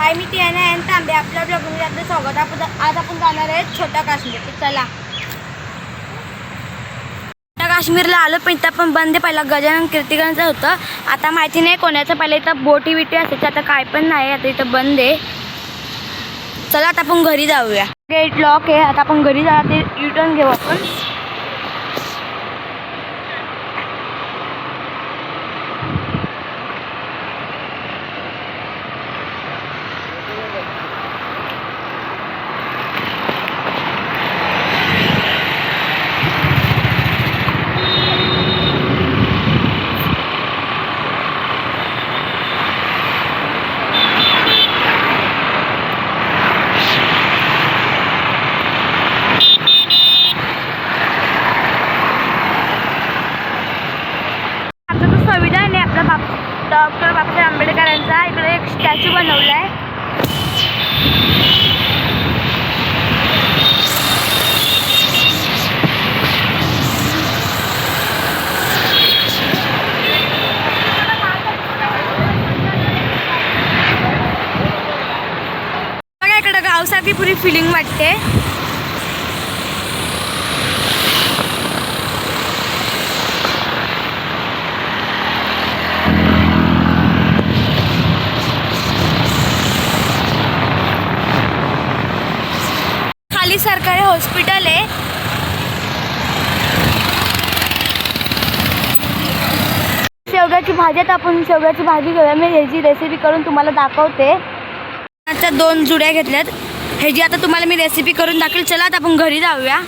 हाय मी तियाना आणि तांबे आपल्या ब्लॉगमध्ये आपलं स्वागत. आज आपण जाणार आहे छोटा काश्मीर. चला छोटा काश्मीरला आलो, पण इथं पण बंद आहे. पहिला गजानन कीर्तिकांचं होतं, आता माहिती नाही कोणाचं. पहिलं इथं बोटी बिटी असायचं, आता काय पण नाही, आता इथं बंद आहे. चला आता आपण घरी जाऊया. गेट लॉक आहे, आता आपण घरी जाऊ. ते रिटर्न घेऊ आपण. संविधान आहे आपला डॉक्टर बाबासाहेब आंबेडकरांचा. इकडे एक स्टॅच्यू बनवला आहे. बघा इकडं गावसारखी पुरी फिलिंग वाटते. खाली सरकारी हॉस्पिटल आहे. शेवग्याची भाजी, आता आपण शेवग्याची भाजी घेऊया. मी ह्याची रेसिपी करून तुम्हाला दाखवते. आता 2 जुड्या घेतल्यात, ह्याची आता तुम्हाला मी रेसिपी करून दाखवेल. चला आता आपण घरी जाऊया.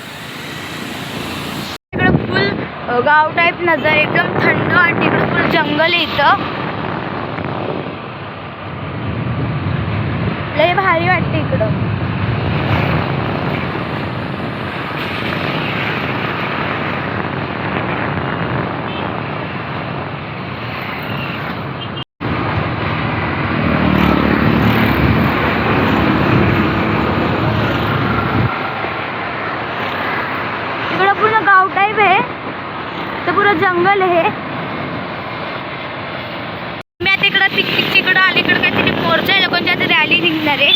इकडं फुल गाव टाईप नजर, एकदम थंड वाटते. इकडं फुल जंगल आहे, इथं लय भारी वाटते इकडं. पूर्ण गाव टाईप आहे, तर पुरं जंगल आहे. मी आता इकडं पिकनिकच्या इकडं आले. इकडं काहीतरी मोर्चा आहे, लोकांची आता रॅली निघणार आहे.